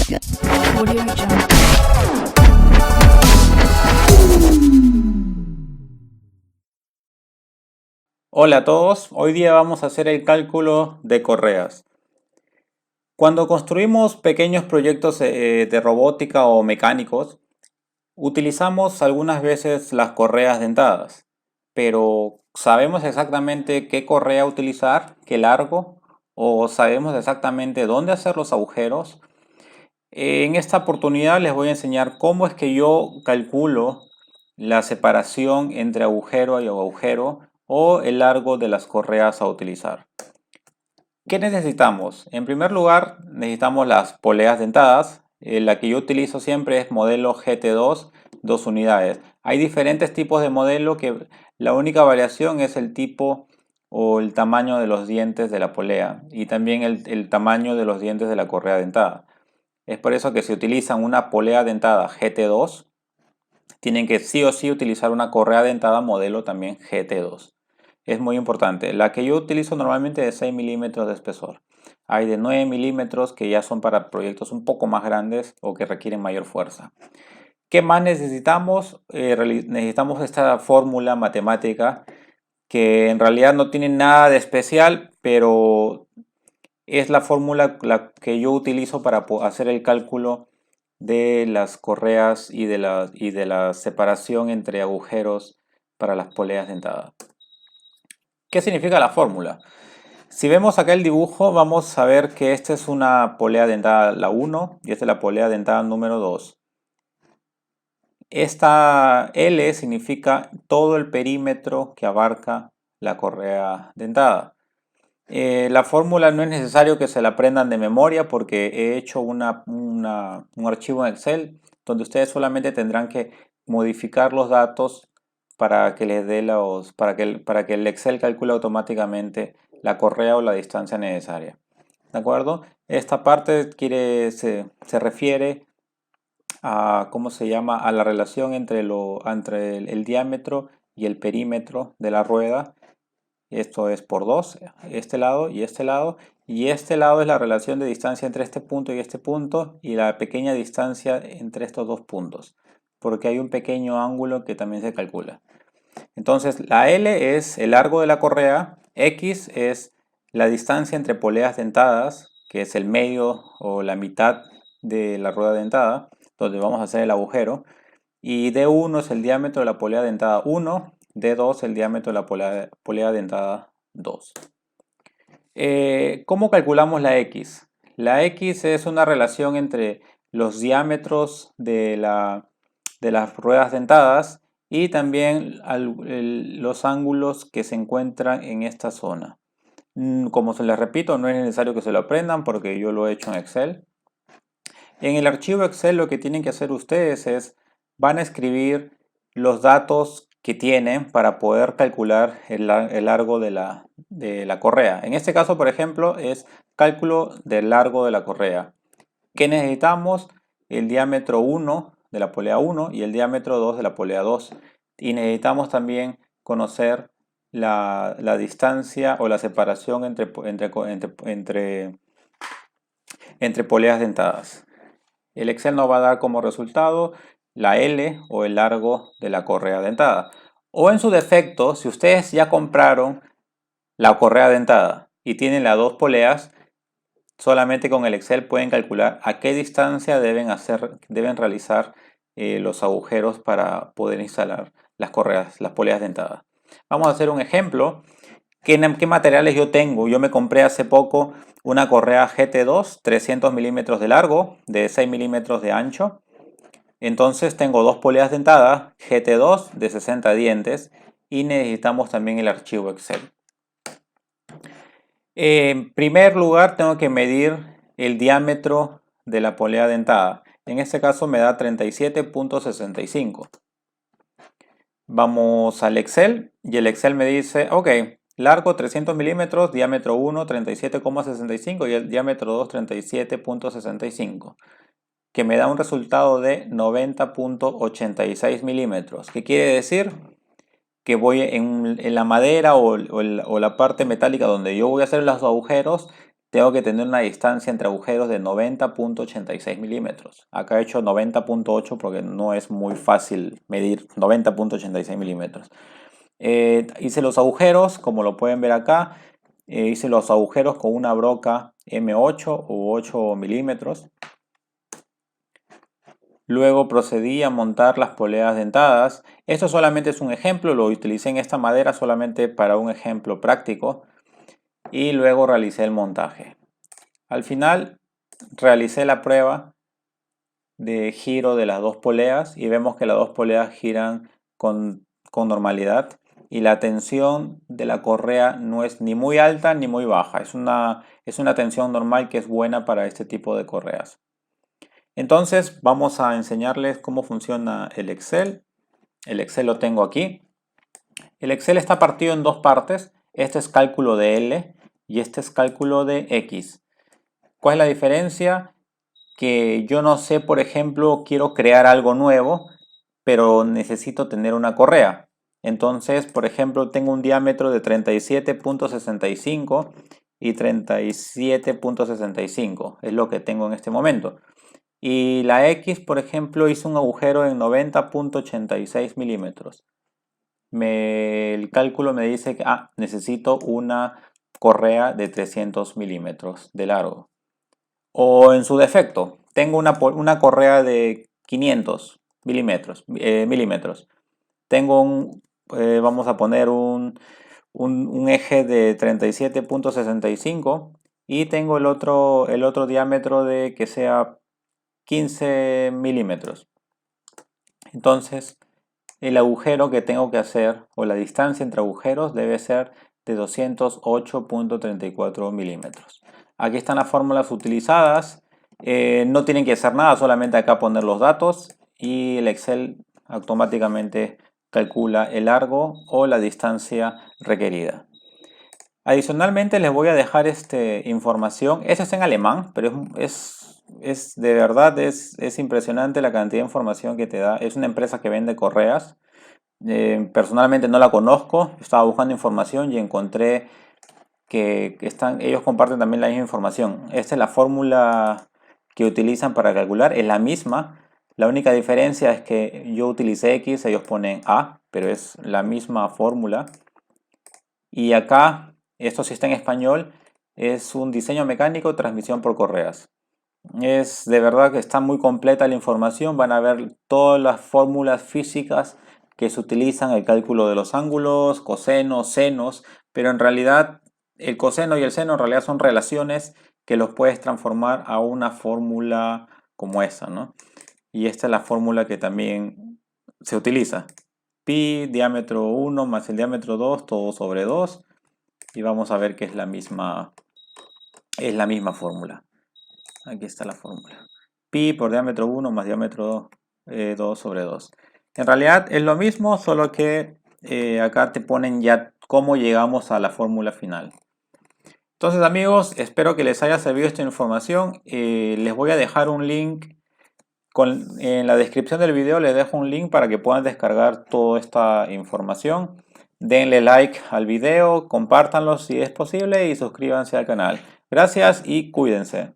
Audio Jungle. Hola a todos, hoy día vamos a hacer el cálculo de correas. Cuando construimos pequeños proyectos de robótica o mecánicos, utilizamos algunas veces las correas dentadas, pero ¿sabemos exactamente qué correa utilizar, qué largo? ¿O sabemos exactamente dónde hacer los agujeros? En esta oportunidad les voy a enseñar cómo es que yo calculo la separación entre agujero y agujero o el largo de las correas a utilizar. ¿Qué necesitamos? En primer lugar, necesitamos las poleas dentadas. La que yo utilizo siempre es modelo GT2, 2 unidades. Hay diferentes tipos de modelo que la única variación es el tipo o el tamaño de los dientes de la polea y también el tamaño de los dientes de la correa dentada. Es por eso que si utilizan una polea dentada GT2, tienen que sí o sí utilizar una correa dentada modelo también GT2. Es muy importante. La que yo utilizo normalmente es de 6 milímetros de espesor. Hay de 9 milímetros que ya son para proyectos un poco más grandes o que requieren mayor fuerza. ¿Qué más necesitamos? Necesitamos esta fórmula matemática que en realidad no tiene nada de especial, pero es la fórmula que yo utilizo para hacer el cálculo de las correas y de la separación entre agujeros para las poleas dentadas. ¿Qué significa la fórmula? Si vemos acá el dibujo, vamos a ver que esta es una polea dentada la 1 y esta es la polea dentada número 2. Esta L significa todo el perímetro que abarca la correa dentada. La fórmula no es necesario que se la aprendan de memoria porque he hecho un archivo en Excel donde ustedes solamente tendrán que modificar los datos para que les dé para que el Excel calcule automáticamente la correa o la distancia necesaria. ¿De acuerdo? Esta parte se refiere a, ¿cómo se llama? A la relación entre el diámetro y el perímetro de la rueda. Esto es por 2, este lado y este lado. Y este lado es la relación de distancia entre este punto y la pequeña distancia entre estos dos puntos. Porque hay un pequeño ángulo que también se calcula. Entonces la L es el largo de la correa, X es la distancia entre poleas dentadas, que es el medio o la mitad de la rueda dentada, donde vamos a hacer el agujero. Y D1 es el diámetro de la polea dentada 1, D2 el diámetro de la polea dentada 2. ¿Cómo calculamos la X? La X es una relación entre los diámetros de las ruedas dentadas y también los ángulos que se encuentran en esta zona. Como se les repito, no es necesario que se lo aprendan porque yo lo he hecho en Excel. En el archivo Excel lo que tienen que hacer ustedes es, van a escribir los datos que tienen para poder calcular el largo de la correa. En este caso, por ejemplo, es cálculo del largo de la correa. ¿Qué necesitamos? El diámetro 1 de la polea 1 y el diámetro 2 de la polea 2. Y necesitamos también conocer la distancia o la separación entre poleas dentadas. El Excel nos va a dar como resultado la L o el largo de la correa dentada. O en su defecto, si ustedes ya compraron la correa dentada y tienen las dos poleas, solamente con el Excel pueden calcular a qué distancia deben realizar los agujeros para poder instalar las poleas dentadas. Vamos a hacer un ejemplo. ¿Qué materiales yo tengo? Yo me compré hace poco una correa GT2, 300 milímetros de largo, de 6 milímetros de ancho. Entonces tengo dos poleas dentadas GT2 de 60 dientes y necesitamos también el archivo Excel. En primer lugar tengo que medir el diámetro de la polea dentada. En este caso me da 37.65. Vamos al Excel y el Excel me dice, ok, largo 300 milímetros, diámetro 1 37,65 y el diámetro 2 37.65, que me da un resultado de 90.86 milímetros. ¿Qué quiere decir? Que voy en la madera o la parte metálica donde yo voy a hacer los agujeros, tengo que tener una distancia entre agujeros de 90.86 milímetros. Acá he hecho 90.8 porque no es muy fácil medir 90.86 milímetros. Hice los agujeros, como lo pueden ver acá. Hice los agujeros con una broca M8 u 8 milímetros. Luego procedí a montar las poleas dentadas. Esto solamente es un ejemplo, lo utilicé en esta madera solamente para un ejemplo práctico. Y luego realicé el montaje. Al final realicé la prueba de giro de las dos poleas y vemos que las dos poleas giran con normalidad y la tensión de la correa no es ni muy alta ni muy baja. Es una tensión normal que es buena para este tipo de correas. Entonces vamos a enseñarles cómo funciona el Excel. El Excel lo tengo aquí. El Excel está partido en dos partes. Este es cálculo de L y este es cálculo de X. ¿Cuál es la diferencia? Que yo no sé, por ejemplo, quiero crear algo nuevo, pero necesito tener una correa. Entonces, por ejemplo, tengo un diámetro de 37.65 y 37.65. Es lo que tengo en este momento. Y la X, por ejemplo, hizo un agujero en 90.86 milímetros. El cálculo me dice que necesito una correa de 300 milímetros de largo. O en su defecto, tengo una correa de 500 milímetros. Tengo vamos a poner un eje de 37.65 y tengo el otro diámetro de que sea 15 milímetros. Entonces, el agujero que tengo que hacer o la distancia entre agujeros debe ser de 208.34 milímetros. Aquí están las fórmulas utilizadas. No tienen que hacer nada, solamente acá poner los datos y el Excel automáticamente calcula el largo o la distancia requerida. Adicionalmente les voy a dejar información. Esto está en alemán, pero de verdad es impresionante la cantidad de información que te da. Es una empresa que vende correas. Personalmente no la conozco. Estaba buscando información y encontré que ellos comparten también la misma información. Esta es la fórmula que utilizan para calcular. Es la misma. La única diferencia es que yo utilicé X, ellos ponen A, pero es la misma fórmula. Y acá, esto sí está en español, es un diseño mecánico, transmisión por correas. Es de verdad que está muy completa la información. Van a ver todas las fórmulas físicas que se utilizan, el cálculo de los ángulos, cosenos, senos, pero en realidad el coseno y el seno en realidad son relaciones que los puedes transformar a una fórmula como esa, ¿no? Y esta es la fórmula que también se utiliza. Pi, diámetro 1 más el diámetro 2, todo sobre 2. Y vamos a ver que es la misma fórmula. Aquí está la fórmula. Pi por diámetro 1 más diámetro 2 sobre 2. En realidad es lo mismo, solo que acá te ponen ya cómo llegamos a la fórmula final. Entonces amigos, espero que les haya servido esta información. Les voy a dejar un link. En la descripción del video les dejo un link para que puedan descargar toda esta información. Denle like al video, compártanlo si es posible y suscríbanse al canal. Gracias y cuídense.